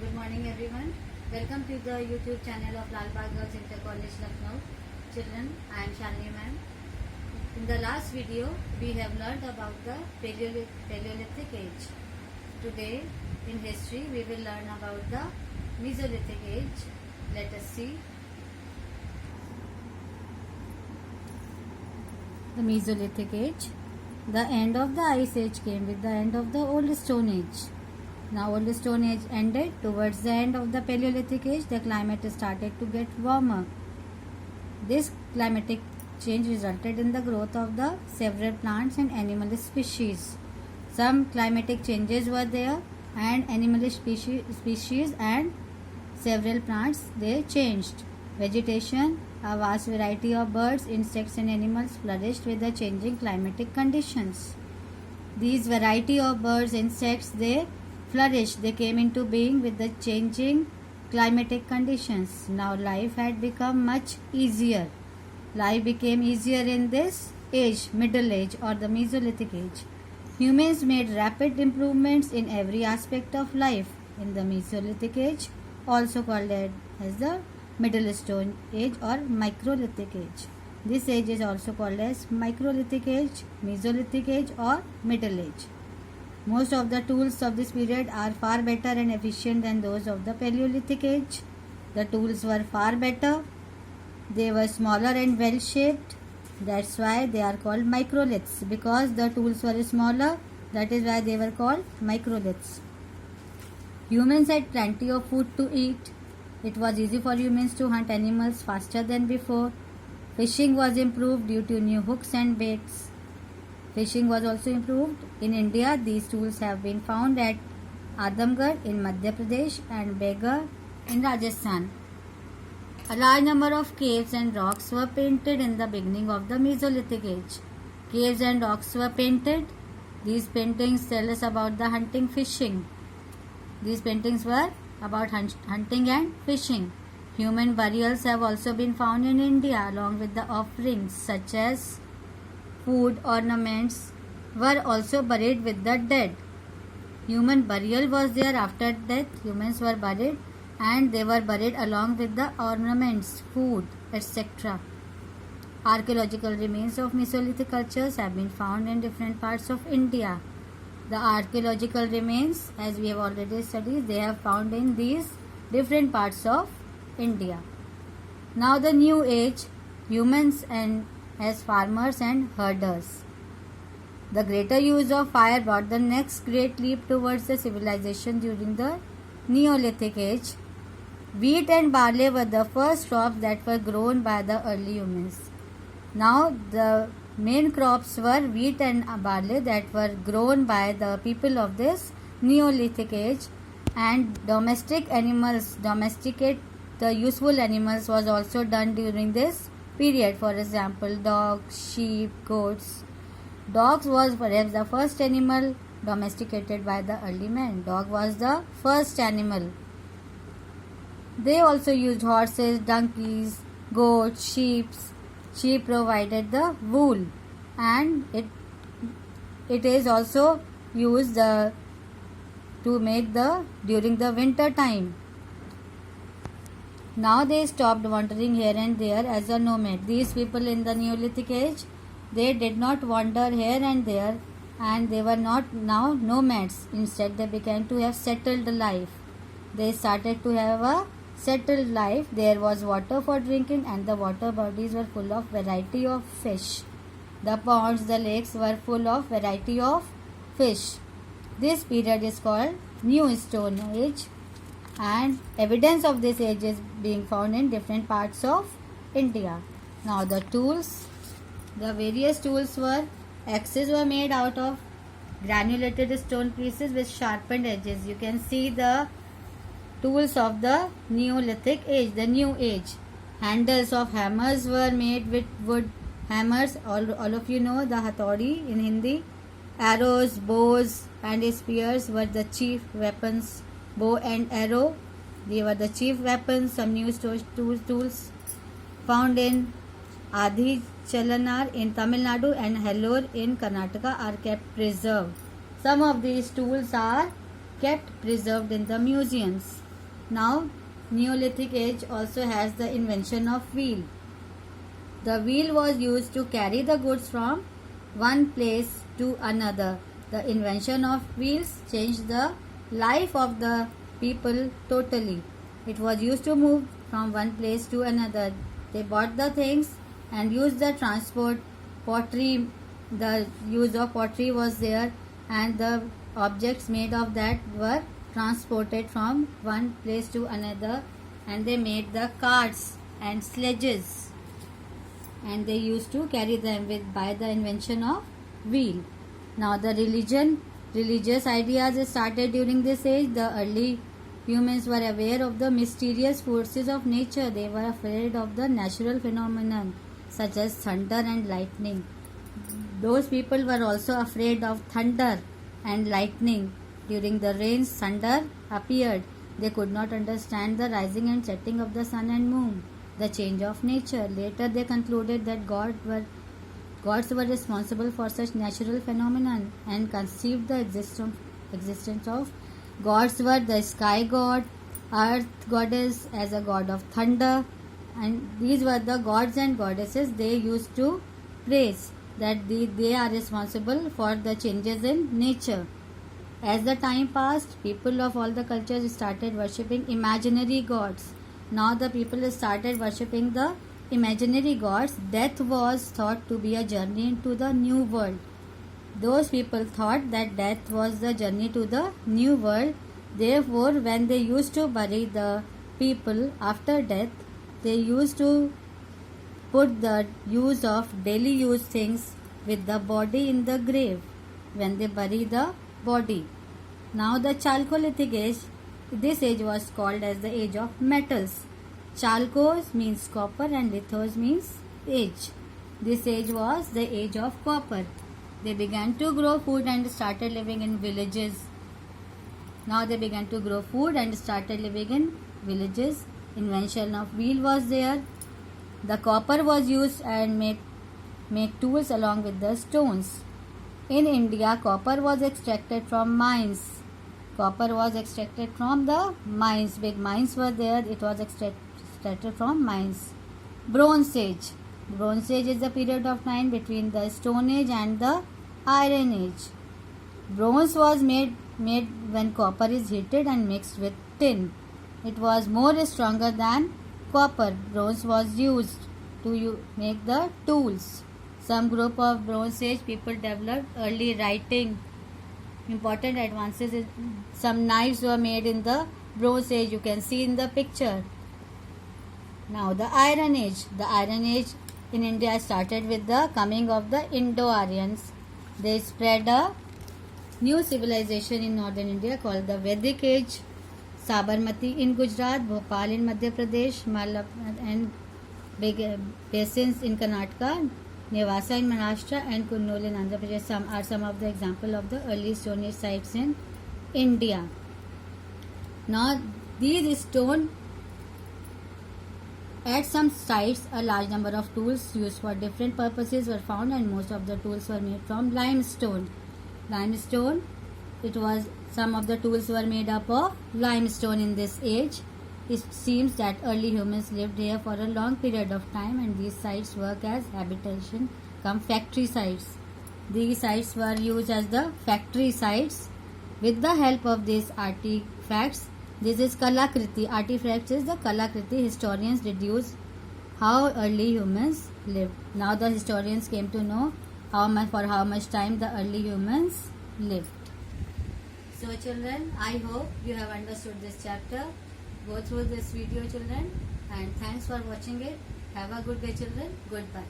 Good morning everyone. Welcome to the YouTube channel of Lal Bagh Girls Inter College Lucknow. Children, I am Shalini ma'am. In the last video, we have learned about the Paleolithic age. Today, in history, we will learn about the Mesolithic age. Let us see. The Mesolithic age. The end of the Ice Age came with the end of the Old Stone Age. Now Old Stone Age ended. Towards the end of the Paleolithic Age, the climate started to get warmer. This climatic change resulted in the growth of the several plants and animal species. Some climatic changes were there, and animal species and several plants, they changed. Vegetation, a vast variety of birds, insects and animals flourished with the changing climatic conditions. These variety of birds, insects, they flourished, they came into being with the changing climatic conditions. Now life had become much easier. Life became easier in this age, Middle Age or the Mesolithic Age. Humans made rapid improvements in every aspect of life in the Mesolithic Age, also called as the Middle Stone Age or Microlithic Age. This age is also called as Microlithic Age, Mesolithic Age or Middle Age. Most of the tools of this period are far better and efficient than those of the Paleolithic Age. The tools were far better. They were smaller and well shaped. That's why they are called microliths, because the tools were smaller. That is why they were called microliths. Humans had plenty of food to eat. It was easy for humans to hunt animals faster than before. Fishing was improved due to new hooks and baits. Fishing was also improved. In India, these tools have been found at Adamgarh in Madhya Pradesh and Beggar in Rajasthan. A large number of caves and rocks were painted in the beginning of the Mesolithic Age. Caves and rocks were painted. These paintings tell us about the hunting, fishing. These paintings were about hunting and fishing. Human burials have also been found in India, along with the offerings such as food, ornaments were also buried with the dead. Human burial was there after death. Humans were buried and they were buried along with the ornaments, food, etc. Archaeological remains of Mesolithic cultures have been found in different parts of India. The archaeological remains, as we have already studied, they have found in these different parts of India. Now the new age, humans and as farmers and herders. The greater use of fire brought the next great leap towards the civilization during the Neolithic Age. Wheat and barley were the first crops that were grown by the early humans. Now the main crops were wheat and barley that were grown by the people of this Neolithic Age, and domesticate the useful animals was also done during this period. For example, dogs, sheep, goats. Dogs was perhaps the first animal domesticated by the early men. Dog was the first animal. They also used horses, donkeys, goats, sheep. Sheep provided the wool, and it is also used to make during the winter time. Now they stopped wandering here and there as a nomad. These people in the Neolithic Age, they did not wander here and there, and they were not now nomads. Instead, they began to have settled life. They started to have a settled life. There was water for drinking, and the water bodies were full of variety of fish. The ponds, the lakes were full of variety of fish. This period is called New Stone Age, and evidence of this age is being found in different parts of India. Now the tools, the various tools were, axes were made out of granulated stone pieces with sharpened edges. You can see the tools of the Neolithic Age, the New Age. Handles of hammers were made with wood hammers. All of you know the hathodi in Hindi. Arrows, bows and spears were the chief weapons. Bow and arrow, they were the chief weapons. Some new tools found in Adi Chalanar in Tamil Nadu and Hellore in Karnataka are kept preserved. Some of these tools are kept preserved in the museums. Now, Neolithic age also has the invention of wheel. The wheel was used to carry the goods from one place to another. The invention of wheels changed the life of the people totally. It was used to move from one place to another. They bought the things and used the transport. Pottery, the use of pottery was there, and the objects made of that were transported from one place to another, and they made the carts and sledges, and they used to carry them by the invention of wheel. Now the religious ideas started during this age. The early humans were aware of the mysterious forces of nature. They were afraid of the natural phenomenon such as thunder and lightning. Those people were also afraid of thunder and lightning. During the rains, thunder appeared. They could not understand the rising and setting of the sun and moon, the change of nature. Later they concluded that gods were responsible for such natural phenomena and conceived the existence of gods were the sky god, earth goddess as a god of thunder, and these were the gods and goddesses they used to praise, that they are responsible for the changes in nature. As the time passed, people of all the cultures started worshipping imaginary gods. Now the people started worshipping the imaginary gods. Death was thought to be a journey into the new world. Those people thought that death was the journey to the new world. Therefore, when they used to bury the people after death, they used to put the use of daily use things with the body in the grave when they bury the body. Now the Chalcolithic age, this age was called as the age of metals. Chalcos means copper and lithos means age. This age was the age of copper. They began to grow food and started living in villages. Now they began to grow food and started living in villages. Invention of wheel was there. The copper was used and make tools along with the stones. In India, copper was extracted from mines. Copper was extracted from the mines. Big mines were there. It was extracted from mines. Bronze Age. Bronze Age is the period of time between the Stone Age and the Iron Age. Bronze was made when copper is heated and mixed with tin. It was more stronger than copper. Bronze was used to make the tools. Some group of Bronze Age people developed early writing. Important advances in some knives were made in the Bronze Age. You can see in the picture. Now the Iron Age. The Iron Age in India started with the coming of the Indo-Aryans. They spread a new civilization in northern India called the Vedic Age. Sabarmati in Gujarat, Bhopal in Madhya Pradesh, Malab and basins in Karnataka, Nevasa in Maharashtra and Kurnool in Andhra Pradesh are some of the examples of the early Stone Age sites in India. Now these stone at some sites a large number of tools used for different purposes were found, and most of the tools were made from limestone. Some of the tools were made up of limestone in this age. It seems that early humans lived here for a long period of time, and these sites work as habitation cum factory sites. These sites were used as the factory sites. With the help of these artifacts, this is Kalakriti. Artifacts is the Kalakriti. Historians deduce how early humans lived. Now the historians came to know for how much time the early humans lived. So children, I hope you have understood this chapter. Go through this video children, and thanks for watching it. Have a good day children. Goodbye.